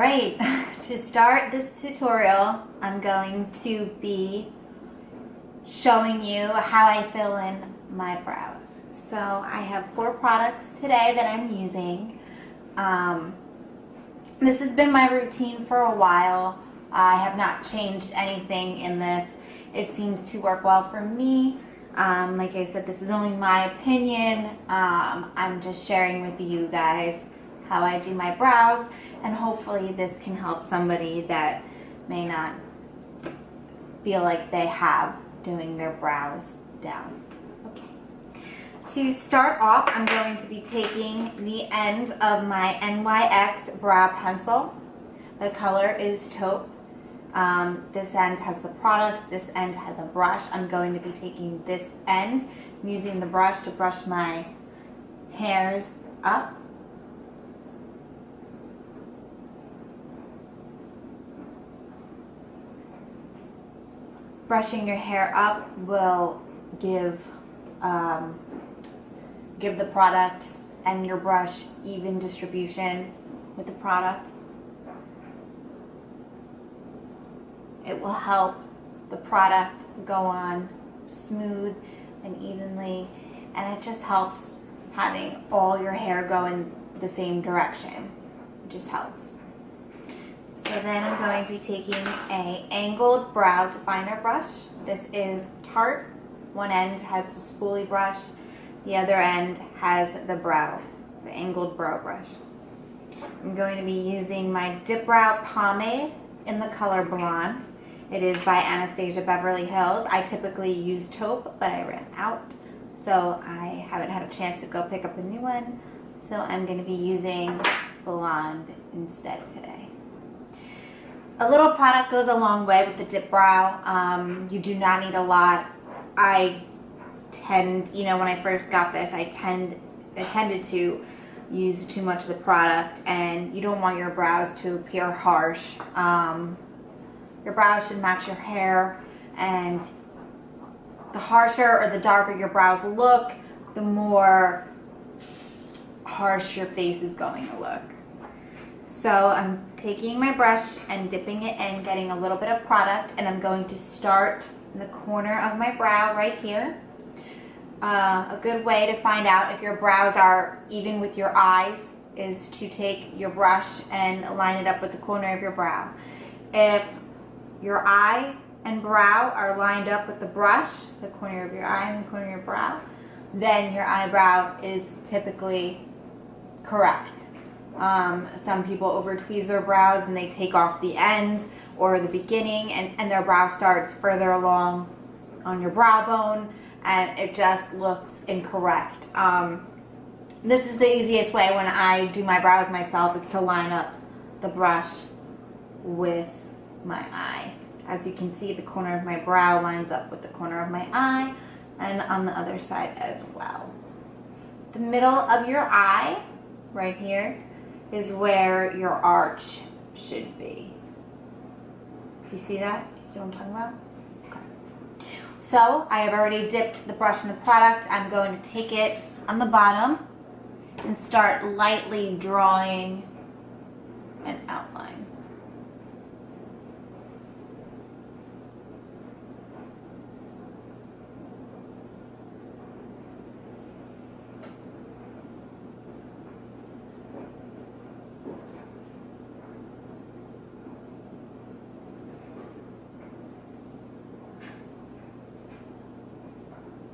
right, to start this tutorial, I'm going to be showing you how I fill in my brows. So I have 4 products today that I'm using. This has been my routine for a while. I have not changed anything in this. It seems to work well for me. Like I said, this is only my opinion. I'm just sharing with you guys how I do my brows, and hopefully this can help somebody that may not feel like they have doing their brows down. Okay. To start off, I'm going to be taking the end of my NYX brow pencil. The color is taupe. This end has the product, this end has a brush. I'm going to be taking this end, using the brush to brush my hairs up. Brushing your hair up will give the product and your brush even distribution with the product. It will help the product go on smooth and evenly, and it just helps having all your hair go in the same direction. It just helps. So then I'm going to be taking a angled brow definer brush. This is Tarte. One end has the spoolie brush, the other end has the angled brow brush. I'm going to be using my Dip Brow Pomade in the color Blonde. It is by Anastasia Beverly Hills. I typically use taupe, but I ran out, so I haven't had a chance to go pick up a new one. So I'm going to be using Blonde instead today. A little product goes a long way with the dip brow. You do not need a lot. I tend, when I first got this, I tended to use too much of the product, and you don't want your brows to appear harsh. Your brows should match your hair, and the harsher or the darker your brows look, the more harsh your face is going to look. So I'm taking my brush and dipping it in, getting a little bit of product, and I'm going to start in the corner of my brow right here. A good way to find out if your brows are even with your eyes is to take your brush and line it up with the corner of your brow. If your eye and brow are lined up with the brush, the corner of your eye and the corner of your brow, then your eyebrow is typically correct. Some people over tweeze their brows and they take off the ends or the beginning, and their brow starts further along on your brow bone, and it just looks incorrect. This is the easiest way when I do my brows myself, is to line up the brush with my eye. As you can see, the corner of my brow lines up with the corner of my eye, and on the other side as well. The middle of your eye, right here, is where your arch should be. Do you see that? Do you see what I'm talking about? Okay. So I have already dipped the brush in the product. I'm going to take it on the bottom and start lightly drawing an outline.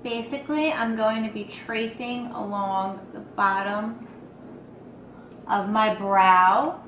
Basically, I'm going to be tracing along the bottom of my brow.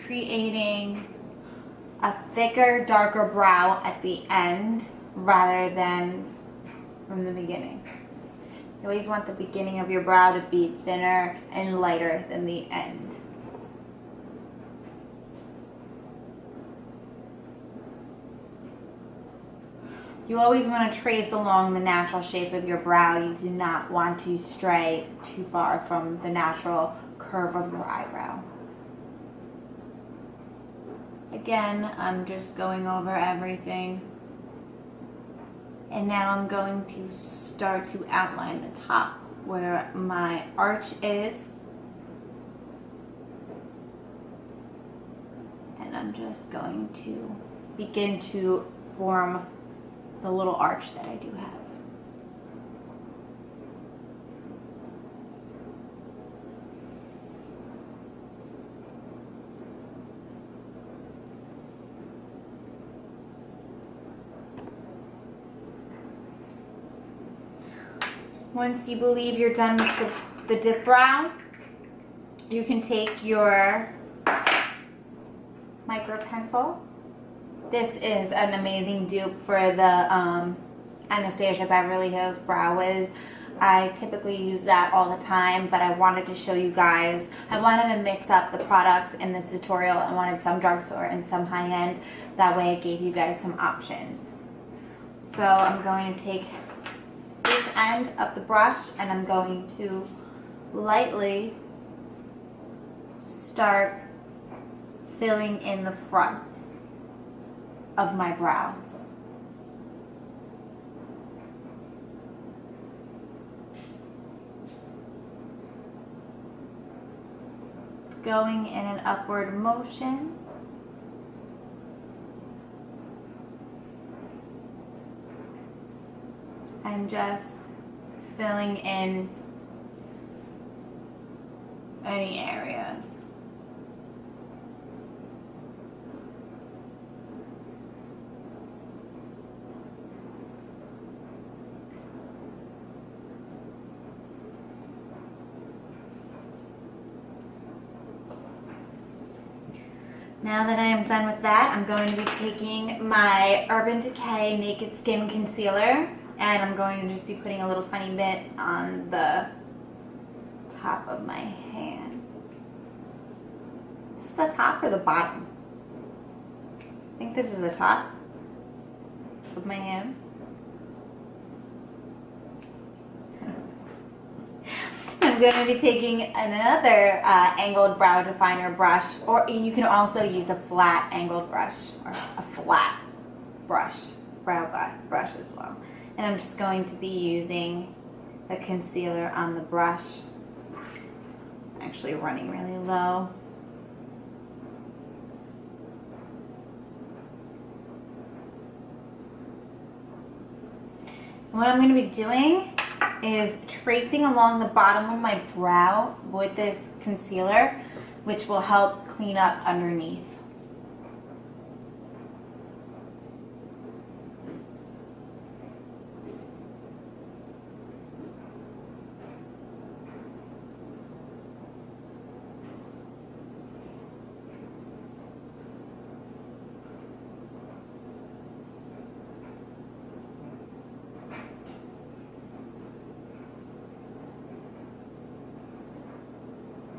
Creating a thicker, darker brow at the end rather than from the beginning. You always want the beginning of your brow to be thinner and lighter than the end. You always want to trace along the natural shape of your brow. You do not want to stray too far from the natural curve of your eyebrow. Again, I'm just going over everything. And now I'm going to start to outline the top where my arch is. And I'm just going to begin to form the little arch that I do have. Once you believe you're done with the dip brow, you can take your micro pencil. This is an amazing dupe for the Anastasia Beverly Hills Brow Wiz. I typically use that all the time, but I wanted to show you guys. I wanted to mix up the products in this tutorial. I wanted some drugstore and some high-end. That way it gave you guys some options. So I'm going to take this end of the brush and I'm going to lightly start filling in the front of my brow. Going in an upward motion. And just filling in any areas. Now that I am done with that, I'm going to be taking my Urban Decay Naked Skin Concealer, and I'm going to just be putting a little tiny bit on the top of my hand. Is this the top or the bottom? I think this is the top of my hand. I'm going to be taking another angled brow definer brush, or you can also use a flat angled brush or a flat brush, brow brush as well. And I'm just going to be using the concealer on the brush. Actually running really low. What I'm going to be doing is tracing along the bottom of my brow with this concealer, which will help clean up underneath.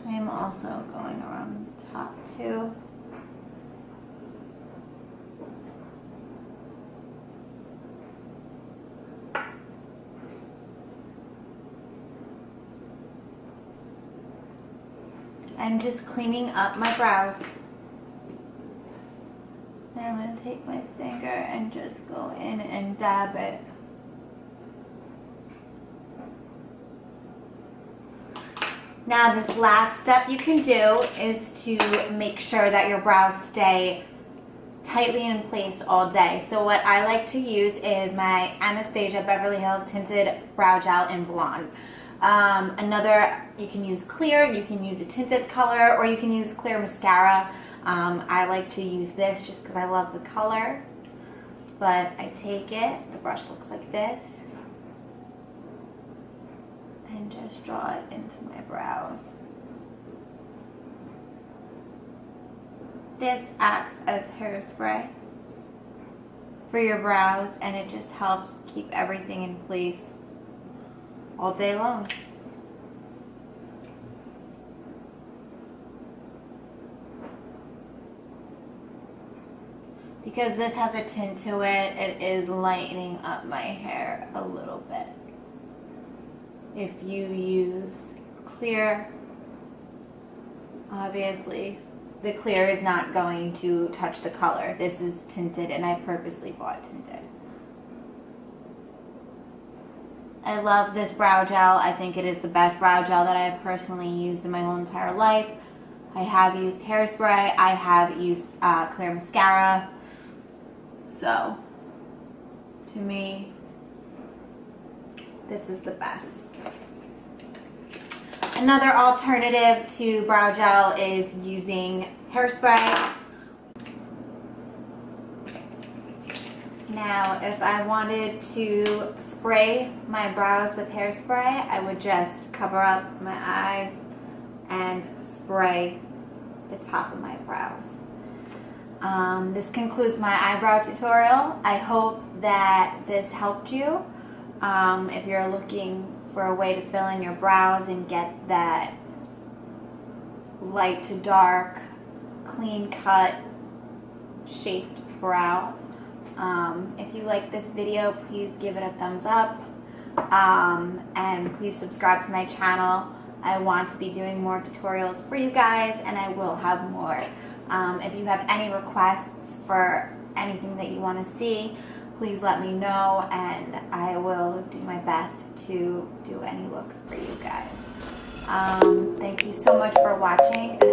I'm also going around the top too. I'm just cleaning up my brows. And I'm going to take my finger and just go in and dab it. Now this last step you can do is to make sure that your brows stay tightly in place all day. So what I like to use is my Anastasia Beverly Hills Tinted Brow Gel in Blonde. You can use clear, you can use a tinted color, or you can use clear mascara. I like to use this just because I love the color. But I take it, the brush looks like this, and just draw it into my brows. This acts as hairspray for your brows, and it just helps keep everything in place all day long. Because this has a tint to it, it is lightening up my hair a little bit. If you use clear, obviously the clear is not going to touch the color. This is tinted, and I purposely bought tinted. I love this brow gel. I think it is the best brow gel that I've personally used in my whole entire life. I have used hairspray. I have used clear mascara. So, to me, this is the best. Another alternative to brow gel is using hairspray. Now, if I wanted to spray my brows with hairspray, I would just cover up my eyes and spray the top of my brows. This concludes my eyebrow tutorial. I hope that this helped you. If you're looking for a way to fill in your brows and get that light to dark, clean cut, shaped brow. If you like this video, please give it a thumbs up, and please subscribe to my channel. I want to be doing more tutorials for you guys, and I will have more. If you have any requests for anything that you want to see, please let me know, and I will do my best to do any looks for you guys. Thank you so much for watching, and